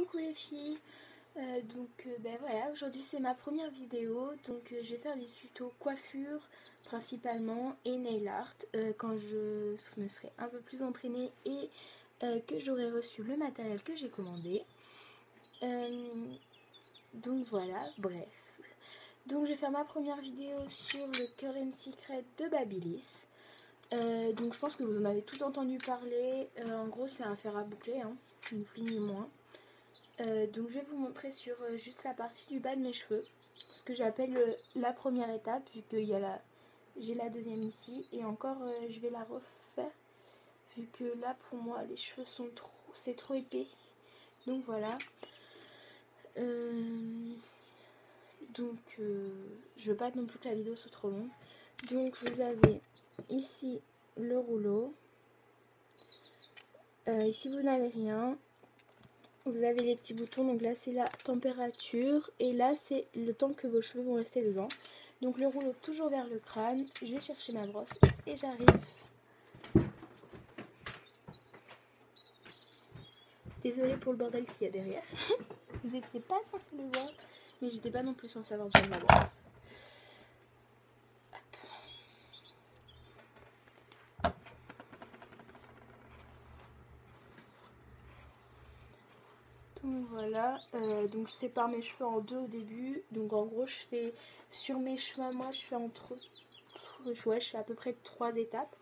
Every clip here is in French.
Coucou les filles, ben voilà, aujourd'hui c'est ma première vidéo, donc je vais faire des tutos coiffure principalement et nail art quand je me serai un peu plus entraînée et que j'aurai reçu le matériel que j'ai commandé. Donc voilà, bref. Donc je vais faire ma première vidéo sur le Curl and Secret de Babyliss. Donc je pense que vous en avez tout entendu parler, en gros c'est un fer à boucler, hein, ni plus ni moins. Donc je vais vous montrer sur juste la partie du bas de mes cheveux, ce que j'appelle la première étape, vu que j'ai la deuxième ici, et encore je vais la refaire, vu que là pour moi les cheveux sont c'est trop épais, donc voilà. Je veux pas non plus que la vidéo soit trop longue, donc vous avez ici le rouleau, ici vous n'avez rien. Vous avez les petits boutons, donc là c'est la température et là c'est le temps que vos cheveux vont rester dedans. Donc le rouleau toujours vers le crâne, je vais chercher ma brosse et j'arrive. Désolée pour le bordel qu'il y a derrière, vous n'étiez pas censé le voir, mais j'étais pas non plus censée avoir besoin de ma brosse. Donc voilà, donc je sépare mes cheveux en deux au début, donc en gros je fais sur mes cheveux, moi je fais je fais à peu près 3 étapes.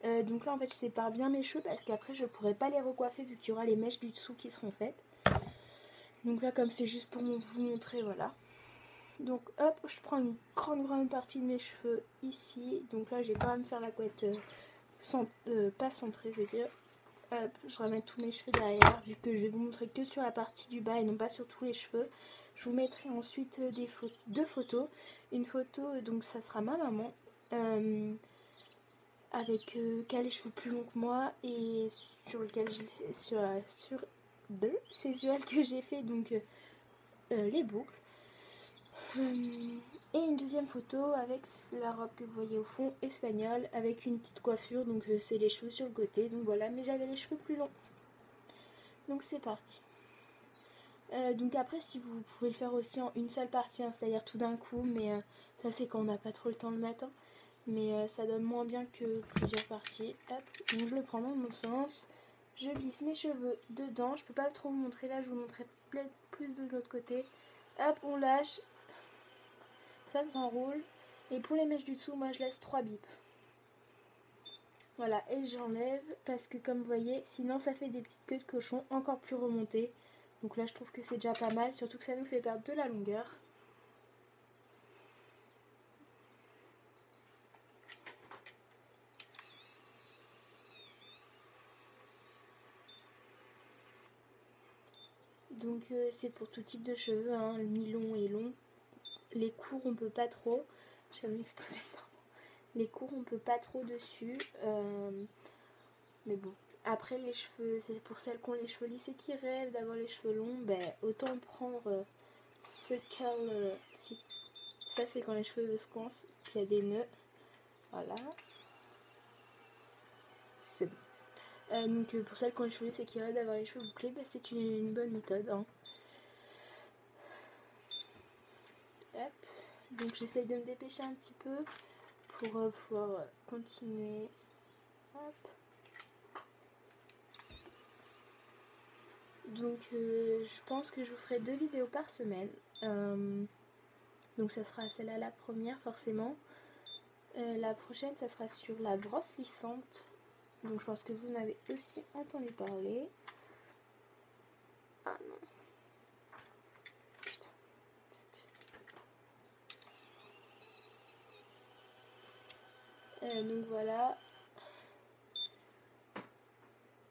Donc là en fait je sépare bien mes cheveux parce qu'après je pourrai pas les recoiffer vu qu'il y aura les mèches du dessous qui seront faites. Donc là comme c'est juste pour vous montrer, voilà. Donc hop, je prends une grande partie de mes cheveux ici. Donc là j'ai pas à me faire la couette pas centrée, je veux dire. Hop, je ramène tous mes cheveux derrière, vu que je vais vous montrer que sur la partie du bas et non pas sur tous les cheveux. Je vous mettrai ensuite deux photos. Une photo, donc ça sera ma maman, avec qui a les cheveux plus longs que moi et sur lequel sur deux césuelles que j'ai fait, donc les boucles. Et une deuxième photo avec la robe que vous voyez au fond, espagnole, avec une petite coiffure, donc c'est les cheveux sur le côté, donc voilà, mais j'avais les cheveux plus longs. Donc c'est parti. Donc après, si vous pouvez le faire aussi en une seule partie, hein, c'est-à-dire tout d'un coup, mais ça c'est quand on n'a pas trop le temps le matin. Mais ça donne moins bien que plusieurs parties. Hop, donc je le prends dans mon sens. Je glisse mes cheveux dedans. Je peux pas trop vous montrer là, je vous montrerai plus de l'autre côté. Hop, on lâche. Ça s'enroule. Et pour les mèches du dessous, moi je laisse 3 bips. Voilà, et j'enlève parce que comme vous voyez, sinon ça fait des petites queues de cochon encore plus remontées. Donc là je trouve que c'est déjà pas mal, surtout que ça nous fait perdre de la longueur. Donc c'est pour tout type de cheveux, hein, mi-long et long. Les courts on peut pas trop, je vais m'exposer le temps. Les courts on peut pas trop dessus, mais bon. Après les cheveux, c'est pour celles qui ont les cheveux lisses et qui rêvent d'avoir les cheveux longs, ben autant prendre ce curl ci. Ça c'est quand les cheveux se coincent, qu'il y a des nœuds, voilà. C'est bon. Donc pour celles qui ont les cheveux lisses et qui rêvent d'avoir les cheveux bouclés, ben, c'est une bonne méthode, hein. Hop. Donc j'essaye de me dépêcher un petit peu pour pouvoir continuer. Hop. Donc je pense que je vous ferai 2 vidéos par semaine. Donc ça sera celle-là la première forcément. La prochaine ça sera sur la brosse lissante. Donc je pense que vous en avez aussi entendu parler. Ah non. Putain. Donc voilà.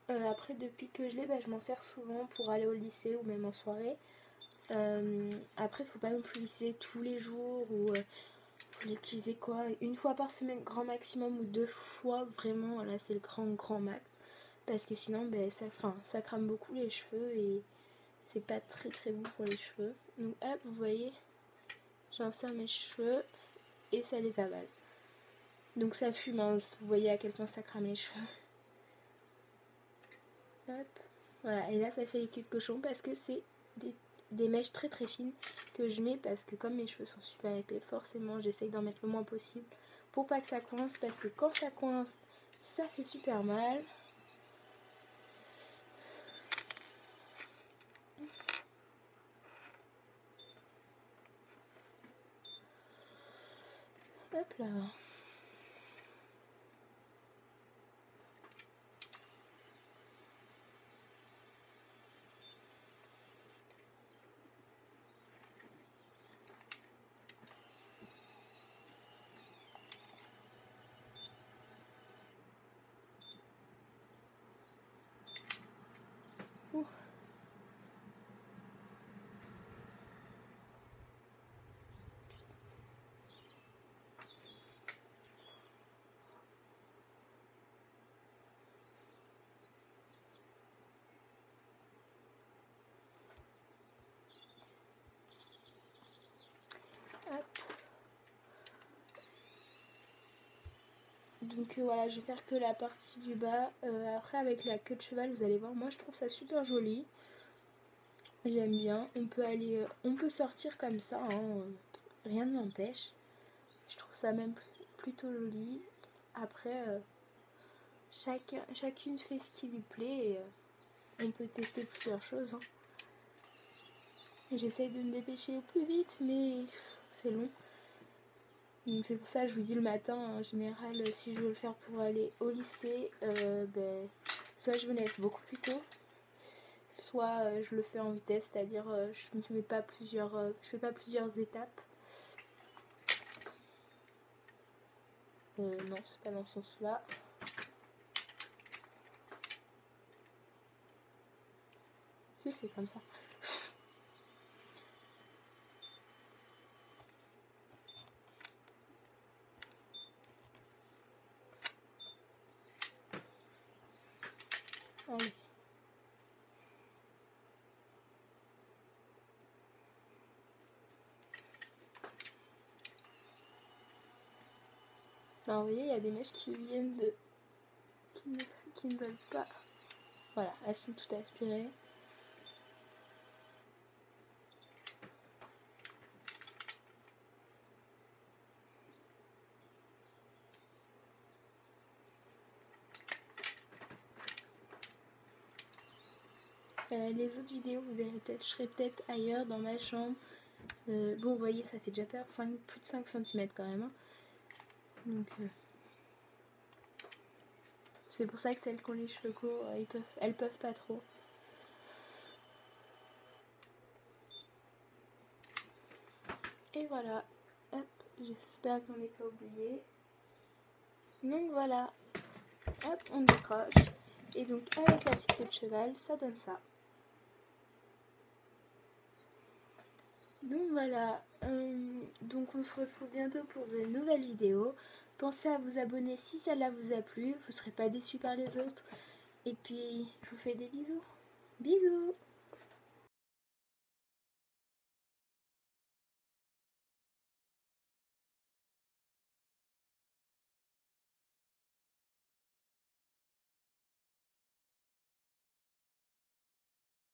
Après depuis que je l'ai, bah, je m'en sers souvent pour aller au lycée ou même en soirée. Après faut pas non plus lisser tous les jours ou faut l'utiliser quoi, une fois par semaine grand maximum ou 2 fois vraiment, là c'est le grand max, parce que sinon ben, ça crame beaucoup les cheveux et c'est pas très bon pour les cheveux. Donc hop, vous voyez, j'insère mes cheveux et ça les avale. Donc ça fume, hein, vous voyez à quel point ça crame les cheveux. Hop, Voilà, et là ça fait les queues de cochon parce que c'est des mèches très très fines que je mets parce que comme mes cheveux sont super épais, forcément j'essaye d'en mettre le moins possible pour pas que ça coince, parce que quand ça coince, ça fait super mal. Hop là. Ouh. Hop. Donc voilà, je vais faire que la partie du bas. Après avec la queue de cheval, vous allez voir, moi je trouve ça super joli. J'aime bien. On peut sortir comme ça, hein, rien ne m'empêche. Je trouve ça même plutôt joli. Après, chacune fait ce qui lui plaît et on peut tester plusieurs choses. Hein. J'essaye de me dépêcher au plus vite, mais c'est long. Donc c'est pour ça que je vous dis le matin, en général, si je veux le faire pour aller au lycée, soit je me lève beaucoup plus tôt, soit je le fais en vitesse, c'est-à-dire je ne fais pas plusieurs étapes. Non, c'est pas dans ce sens-là. Si, c'est comme ça. Allez. Alors vous voyez, il y a des mèches qui viennent de... qui ne veulent pas. Voilà, elles sont toutes aspirées. Les autres vidéos, vous verrez peut-être, je serai peut-être ailleurs dans ma chambre. Bon, vous voyez, ça fait déjà perdre plus de 5 cm quand même. Hein. Donc, c'est pour ça que celles qui ont les cheveux courts, elles peuvent pas trop. Et voilà. Hop, j'espère qu'on n'est pas oublié. Donc voilà. Hop, on décroche. Et donc, avec la petite queue de cheval, ça donne ça. Donc voilà, donc on se retrouve bientôt pour de nouvelles vidéos. Pensez à vous abonner si celle-là vous a plu, vous ne serez pas déçus par les autres. Et puis, je vous fais des bisous. Bisous!